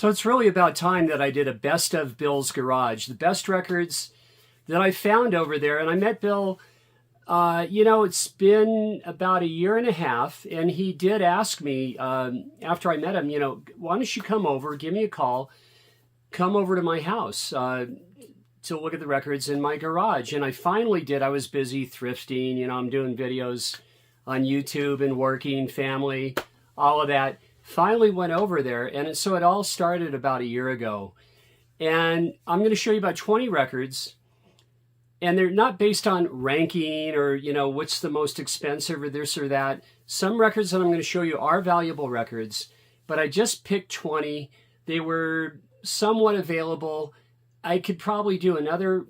So it's really about time that I did a best of Bill's Garage, the best records that I found over there. And I met Bill, it's been about a year and a half, and he did ask me after I met him, why don't you come over, give me a call, come over to my house to look at the records in my garage. And I finally did. I was busy thrifting, I'm doing videos on YouTube and working, family, all of that. Finally went over there, and so it all started about a year ago. And I'm going to show you about 20 records, and they're not based on ranking or, what's the most expensive or this or that. Some records that I'm going to show you are valuable records, but I just picked 20. They were somewhat available. I could probably do another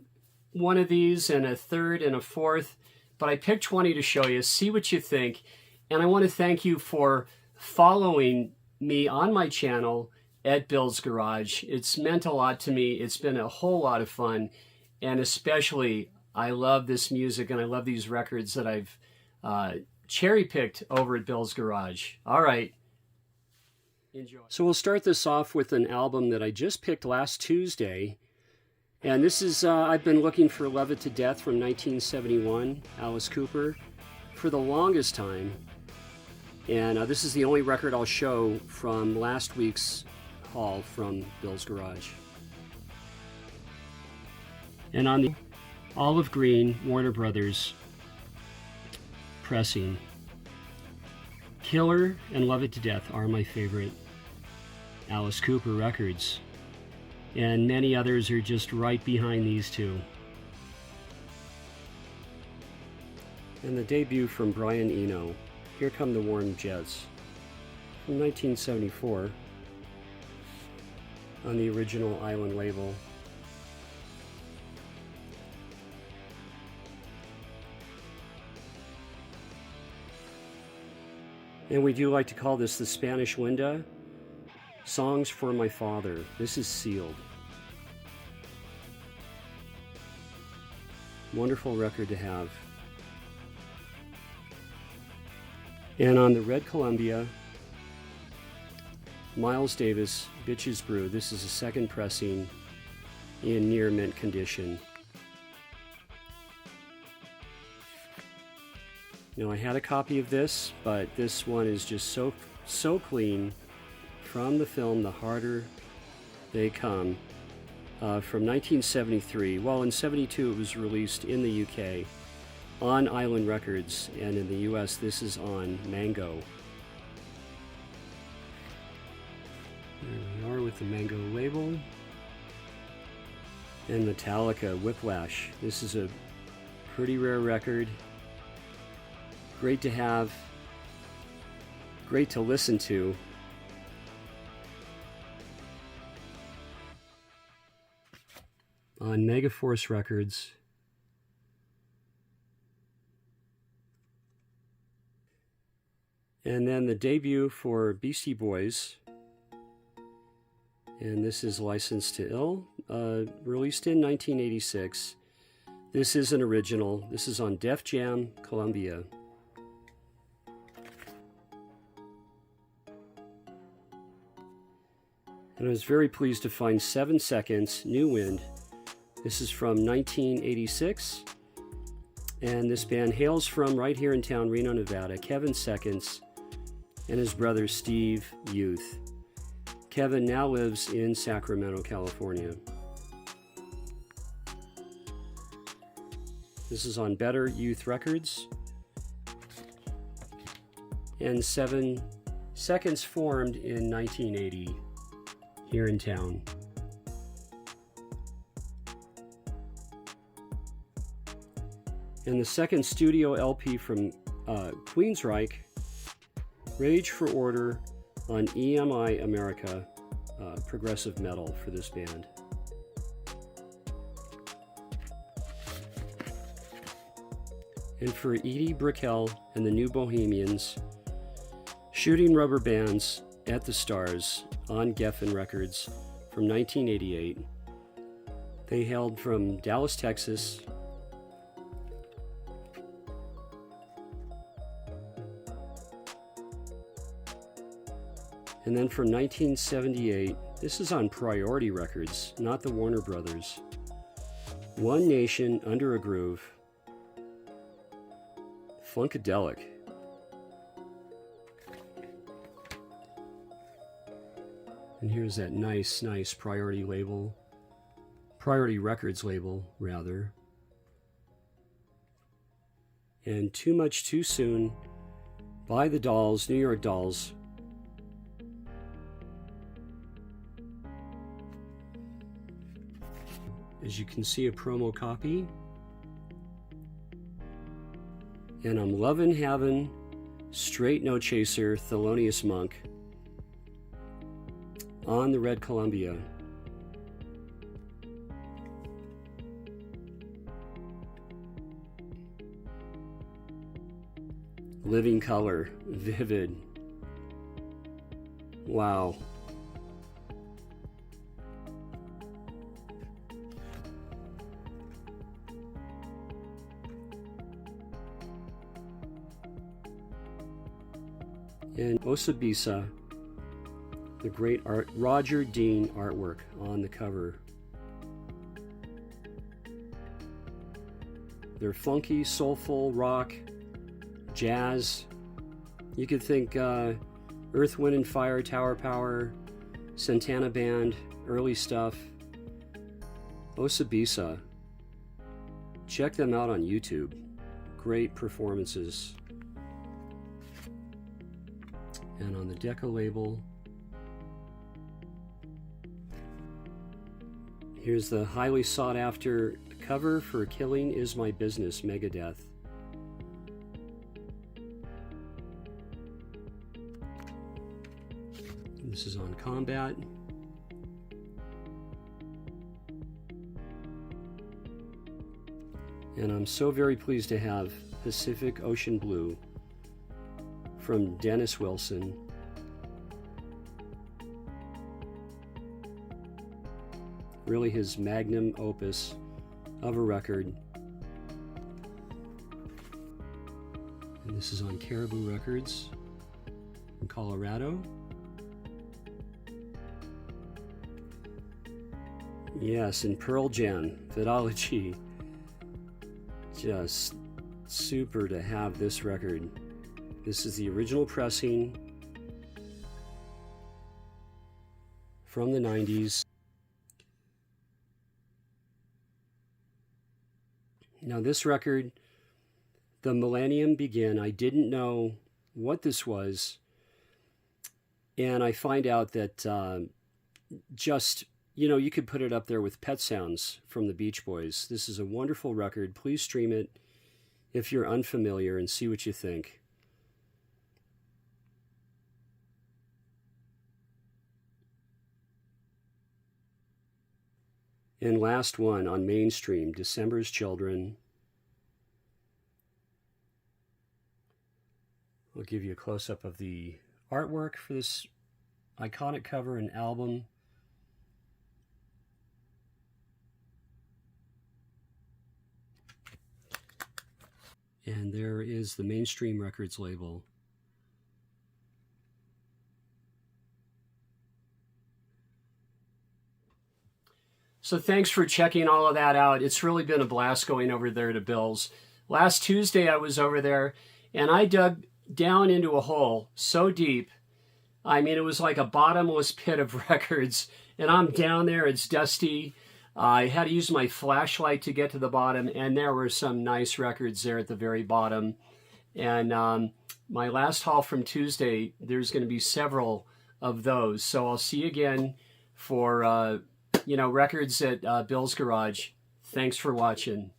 one of these and a third and a fourth, but I picked 20 to show you, see what you think. And I want to thank you for following me on my channel at Bill's Garage. It's meant a lot to me. It's been a whole lot of fun. And especially, I love this music and I love these records that I've cherry-picked over at Bill's Garage. All right. Enjoy. So we'll start this off with an album that I just picked last Tuesday. And this is, I've been looking for Love It to Death from 1971, Alice Cooper, for the longest time. And this is the only record I'll show from last week's haul from Bill's Garage. And on the olive green Warner Brothers pressing, Killer and Love It to Death are my favorite Alice Cooper records. And many others are just right behind these two. And the debut from Brian Eno, Here Come the Warm Jets, from 1974, on the original Island label. And we do like to call this the Spanish Linda, Songs for My Father. This is sealed. Wonderful record to have. And on the red Columbia, Miles Davis, Bitches Brew. This is a second pressing in near mint condition. Now, I had a copy of this, but this one is just so clean from the film The Harder They Come, from 1973. Well, in 72 it was released in the UK on Island Records, and in the US this is on Mango. There we are with the Mango label. And Metallica, Whiplash. This is a pretty rare record. Great to have, great to listen to. On Megaforce Records. And then the debut for Beastie Boys. And this is Licensed to Ill, released in 1986. This is an original. This is on Def Jam Columbia. And I was very pleased to find 7 Seconds, New Wind. This is from 1986. And this band hails from right here in town, Reno, Nevada. Kevin Seconds and his brother Steve Youth. Kevin now lives in Sacramento, California. This is on Better Youth Records. And 7 Seconds formed in 1980. Here in town. And the second studio LP from Queensryche, Rage for Order, on EMI America, progressive metal for this band. And for Edie Brickell and the New Bohemians, Shooting Rubber Bands at the Stars on Geffen Records from 1988. They hailed from Dallas, Texas. And then from 1978, This is on Priority Records, not the Warner Brothers. One Nation Under a Groove. Funkadelic. And here's that nice Priority label. Priority Records label, rather. And Too Much Too Soon by the Dolls, New York Dolls. As you can see, a promo copy. And I'm lovin' having Straight No Chaser, Thelonious Monk on the red Columbia. Living color, vivid. Wow. And Osabisa, the great Roger Dean artwork on the cover. They're funky, soulful, rock, jazz. You could think Earth, Wind and Fire, Tower Power, Santana Band, early stuff. Osabisa. Check them out on YouTube. Great performances. And on the Decca label, here's the highly sought after cover for Killing Is My Business, Megadeth. This is on Combat. And I'm so very pleased to have Pacific Ocean Blue from Dennis Wilson. Really his magnum opus of a record. And this is on Caribou Records in Colorado. Yes, and Pearl Jam, Vidology. Just super to have this record. This is the original pressing from the 90s. Now this record, The Millennium Begin, I didn't know what this was. And I find out that just, you know, you could put it up there with Pet Sounds from the Beach Boys. This is a wonderful record. Please stream it if you're unfamiliar and see what you think. And last one on Mainstream, December's Children. I'll give you a close-up of the artwork for this iconic cover and album. And there is the Mainstream Records label. So thanks for checking all of that out. It's really been a blast going over there to Bill's. Last Tuesday I was over there and I dug down into a hole so deep. I mean, it was like a bottomless pit of records. And I'm down there, it's dusty. I had to use my flashlight to get to the bottom, and there were some nice records there at the very bottom. And my last haul from Tuesday, there's going to be several of those. So I'll see you again for, records at Bill's Garage. Thanks for watching.